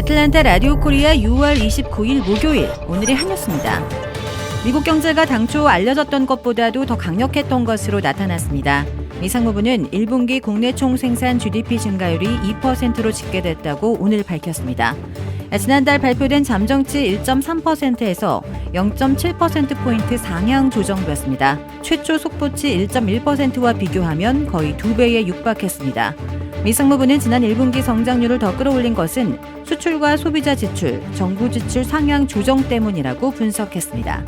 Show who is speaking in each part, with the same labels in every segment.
Speaker 1: 애틀랜타 라디오 코리아 6월 29일 목요일, 오늘의 한 뉴스입니다. 미국 경제가 당초 알려졌던 것보다도 더 강력했던 것으로 나타났습니다. 미 상무부는 1분기 국내 총생산 GDP 증가율이 2%로 집계됐다고 오늘 밝혔습니다. 지난달 발표된 잠정치 1.3%에서 0.7%포인트 상향 조정되었습니다. 최초 속보치 1.1%와 비교하면 거의 2배에 육박했습니다. 미 상무부는 지난 1분기 성장률을 더 끌어올린 것은 수출과 소비자 지출, 정부 지출 상향 조정 때문이라고 분석했습니다.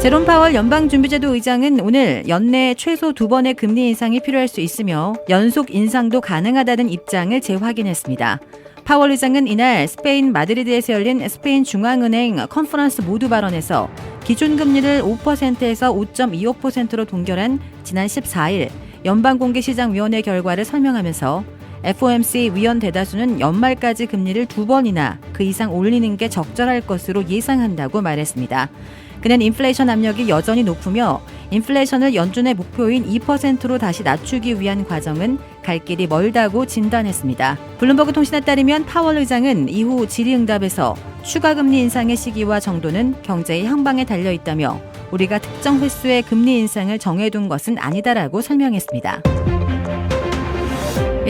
Speaker 1: 제롬 파월 연방준비제도 의장은 오늘 연내 최소 2번의 금리 인상이 필요할 수 있으며 연속 인상도 가능하다는 입장을 재확인했습니다. 파월 의장은 이날 스페인 마드리드에서 열린 스페인 중앙은행 컨퍼런스 모두 발언에서 기준금리를 5%에서 5.25%로 동결한 지난 14일 연방공개시장위원회 결과를 설명하면서 FOMC 위원 대다수는 연말까지 금리를 2번이나 그 이상 올리는 게 적절할 것으로 예상한다고 말했습니다. 그는 인플레이션 압력이 여전히 높으며 인플레이션을 연준의 목표인 2%로 다시 낮추기 위한 과정은 갈 길이 멀다고 진단했습니다. 블룸버그 통신에 따르면 파월 의장은 이후 질의응답에서 추가 금리 인상의 시기와 정도는 경제의 향방에 달려있다며 우리가 특정 횟수의 금리 인상을 정해둔 것은 아니다라고 설명했습니다.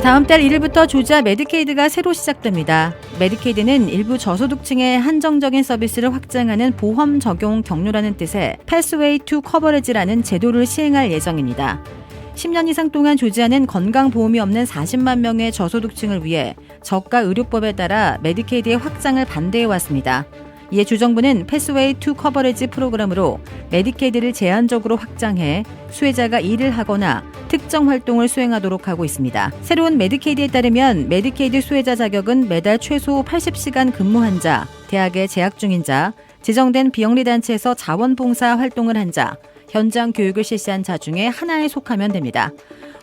Speaker 1: 다음 달 1일부터 조지아 메디케이드가 새로 시작됩니다. 메디케이드는 일부 저소득층의 한정적인 서비스를 확장하는 보험 적용 경로라는 뜻의 Pathway to Coverage라는 제도를 시행할 예정입니다. 10년 이상 동안 조지아는 건강보험이 없는 40만 명의 저소득층을 위해 저가 의료법에 따라 메디케이드의 확장을 반대해왔습니다. 이에 주정부는 패스웨이 투 커버리지 프로그램으로 메디케이드를 제한적으로 확장해 수혜자가 일을 하거나 특정 활동을 수행하도록 하고 있습니다. 새로운 메디케이드에 따르면 메디케이드 수혜자 자격은 매달 최소 80시간 근무한 자, 대학에 재학 중인 자, 지정된 비영리단체에서 자원봉사 활동을 한 자, 현장 교육을 실시한 자 중에 하나에 속하면 됩니다.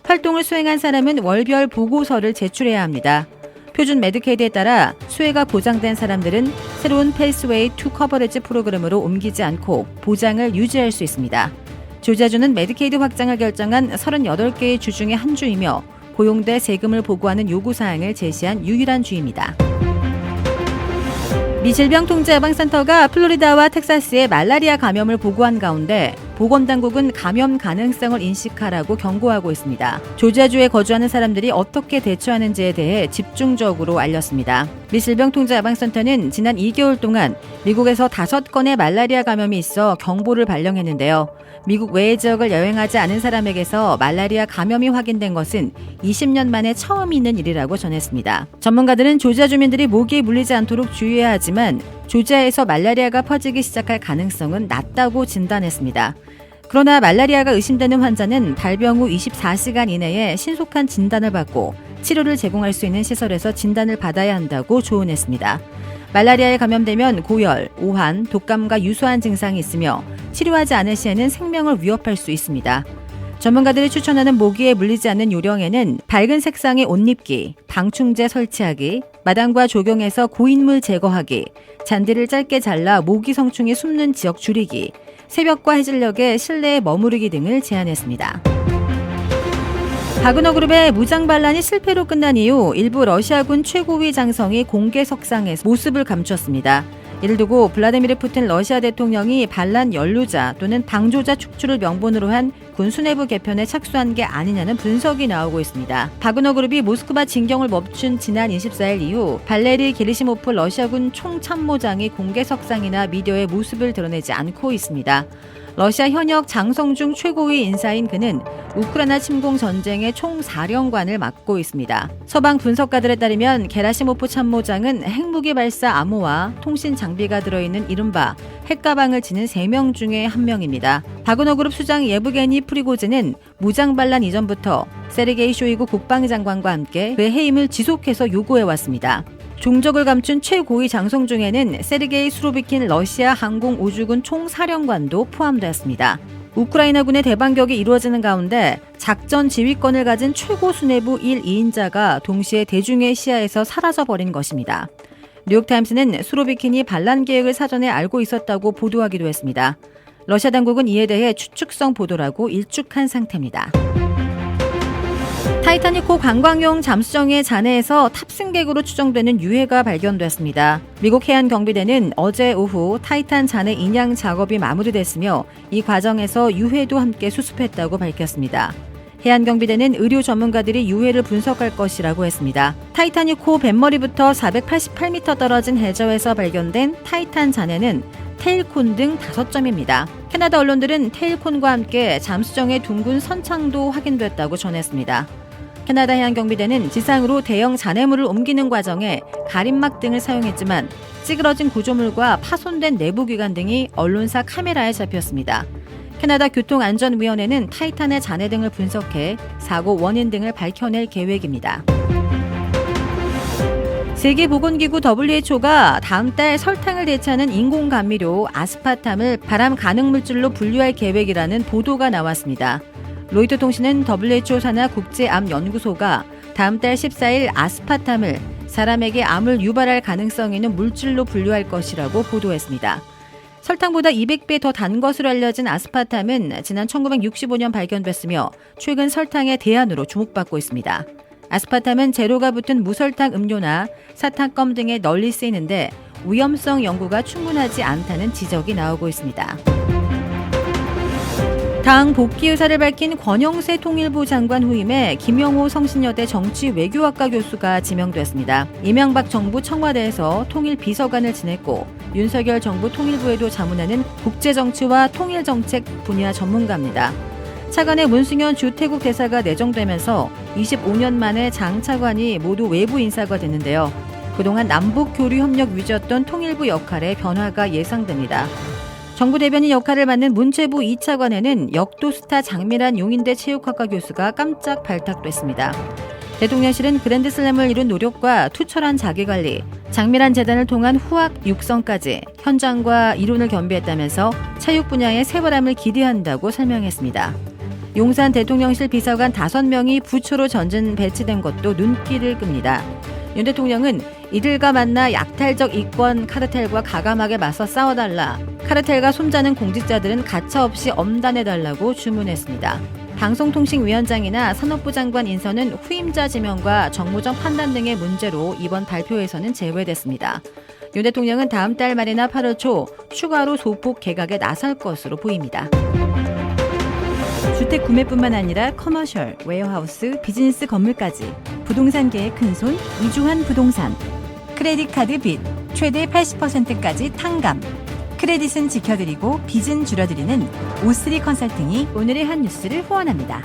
Speaker 1: 활동을 수행한 사람은 월별 보고서를 제출해야 합니다. 표준 메디케이드에 따라 수혜가 보장된 사람들은 새로운 페이스웨이 투 커버리지 프로그램으로 옮기지 않고 보장을 유지할 수 있습니다. 조지아주는 메디케이드 확장을 결정한 38개의 주 중에 한 주이며 고용돼 세금을 보고하는 요구사항을 제시한 유일한 주입니다. 미 질병통제예방센터가 플로리다와 텍사스에 말라리아 감염을 보고한 가운데 보건당국은 감염 가능성을 인식하라고 경고하고 있습니다. 조지아주에 거주하는 사람들이 어떻게 대처하는지에 대해 집중적으로 알렸습니다. 미 질병통제예방센터는 지난 2개월 동안 미국에서 5건의 말라리아 감염이 있어 경보를 발령했는데요. 미국 외의 지역을 여행하지 않은 사람에게서 말라리아 감염이 확인된 것은 20년 만에 처음 있는 일이라고 전했습니다. 전문가들은 조지아 주민들이 모기에 물리지 않도록 주의해야 하지만 조지아에서 말라리아가 퍼지기 시작할 가능성은 낮다고 진단했습니다. 그러나 말라리아가 의심되는 환자는 발병 후 24시간 이내에 신속한 진단을 받고 치료를 제공할 수 있는 시설에서 진단을 받아야 한다고 조언했습니다. 말라리아에 감염되면 고열, 오한, 독감과 유사한 증상이 있으며 치료하지 않을 시에는 생명을 위협할 수 있습니다. 전문가들이 추천하는 모기에 물리지 않는 요령에는 밝은 색상의 옷 입기, 방충제 설치하기, 마당과 조경에서 고인물 제거하기, 잔디를 짧게 잘라 모기 성충이 숨는 지역 줄이기, 새벽과 해질녘에 실내에 머무르기 등을 제안했습니다. 바그너 그룹의 무장 반란이 실패로 끝난 이후 일부 러시아군 최고위 장성이 공개석상에서 모습을 감추었습니다. 이를 두고 블라디미르 푸틴 러시아 대통령이 반란 연루자 또는 방조자 축출을 명분으로 한 군 수뇌부 개편에 착수한 게 아니냐는 분석이 나오고 있습니다. 바그너 그룹이 모스크바 진경을 멈춘 지난 24일 이후 발레리 게리시모프 러시아군 총참모장이 공개석상이나 미디어에 모습을 드러내지 않고 있습니다. 러시아 현역 장성 중 최고위 인사인 그는 우크라이나 침공 전쟁의 총사령관을 맡고 있습니다. 서방 분석가들에 따르면 게라시모프 참모장은 핵무기 발사 암호와 통신 장비가 들어있는 이른바 핵가방을 지닌 3명 중에 한 명입니다. 바그너 그룹 수장 예브게니 프리고즈는 무장 반란 이전부터 세르게이 쇼이구 국방장관과 함께 그의 해임을 지속해서 요구해왔습니다. 종적을 감춘 최고위 장성 중에는 세르게이 수로비킨 러시아 항공우주군 총사령관도 포함되었습니다. 우크라이나군의 대반격이 이루어지는 가운데 작전 지휘권을 가진 최고 수뇌부 1, 2인자가 동시에 대중의 시야에서 사라져버린 것입니다. 뉴욕타임스는 수로비킨이 반란 계획을 사전에 알고 있었다고 보도하기도 했습니다. 러시아 당국은 이에 대해 추측성 보도라고 일축한 상태입니다. 타이타닉호 관광용 잠수정의 잔해에서 탑승객으로 추정되는 유해가 발견됐습니다. 미국 해안경비대는 어제 오후 타이탄 잔해 인양 작업이 마무리됐으며 이 과정에서 유해도 함께 수습했다고 밝혔습니다. 해안경비대는 의료 전문가들이 유해를 분석할 것이라고 했습니다. 타이타닉호 뱃머리부터 488m 떨어진 해저에서 발견된 타이탄 잔해는 테일콘 등 5점입니다. 캐나다 언론들은 테일콘과 함께 잠수정의 둥근 선창도 확인됐다고 전했습니다. 캐나다 해안경비대는 지상으로 대형 잔해물을 옮기는 과정에 가림막 등을 사용했지만 찌그러진 구조물과 파손된 내부기관 등이 언론사 카메라에 잡혔습니다. 캐나다 교통안전위원회는 타이탄의 잔해 등을 분석해 사고 원인 등을 밝혀낼 계획입니다. 세계보건기구 WHO가 다음 달 설탕을 대체하는 인공감미료 아스파탐을 발암 가능 물질로 분류할 계획이라는 보도가 나왔습니다. 로이터 통신은 WHO 산하 국제암연구소가 다음 달 14일 아스파탐을 사람에게 암을 유발할 가능성 있는 물질로 분류할 것이라고 보도했습니다. 설탕보다 200배 더 단 것으로 알려진 아스파탐은 지난 1965년 발견됐으며 최근 설탕의 대안으로 주목받고 있습니다. 아스파탐은 제로가 붙은 무설탕 음료나 사탕껌 등에 널리 쓰이는데 위험성 연구가 충분하지 않다는 지적이 나오고 있습니다. 당 복귀 의사를 밝힌 권영세 통일부 장관 후임에 김영호 성신여대 정치외교학과 교수가 지명됐습니다. 이명박 정부 청와대에서 통일비서관을 지냈고 윤석열 정부 통일부에도 자문하는 국제정치와 통일정책 분야 전문가입니다. 차관의 문승현 주태국 대사가 내정되면서 25년 만에 장 차관이 모두 외부 인사가 됐는데요. 그동안 남북 교류 협력 위주였던 통일부 역할에 변화가 예상됩니다. 정부 대변인 역할을 맡는 문체부 2차관에는 역도 스타 장미란 용인대 체육학과 교수가 깜짝 발탁됐습니다. 대통령실은 그랜드슬램을 이룬 노력과 투철한 자기관리, 장미란 재단을 통한 후학 육성까지 현장과 이론을 겸비했다면서 체육 분야의 새바람을 기대한다고 설명했습니다. 용산 대통령실 비서관 5명이 부초로 전진 배치된 것도 눈길을 끕니다. 윤 대통령은 이들과 만나 약탈적 이권 카르텔과 가감하게 맞서 싸워달라. 카르텔과 손자는 공직자들은 가차없이 엄단해달라고 주문했습니다. 방송통신위원장이나 산업부 장관 인선은 후임자 지명과 정무적 판단 등의 문제로 이번 발표에서는 제외됐습니다. 윤 대통령은 다음 달 말이나 8월 초 추가로 소폭 개각에 나설 것으로 보입니다. 주택 구매뿐만 아니라 커머셜, 웨어하우스, 비즈니스 건물까지 부동산계의 큰손 이주환 부동산. 크레딧 카드 빚 최대 80%까지 탕감. 크레딧은 지켜드리고 빚은 줄여드리는 O3 컨설팅이 오늘의 한 뉴스를 후원합니다.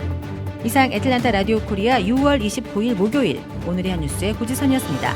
Speaker 1: 이상 애틀란타 라디오 코리아 6월 29일 목요일 오늘의 한 뉴스의 고지선이었습니다.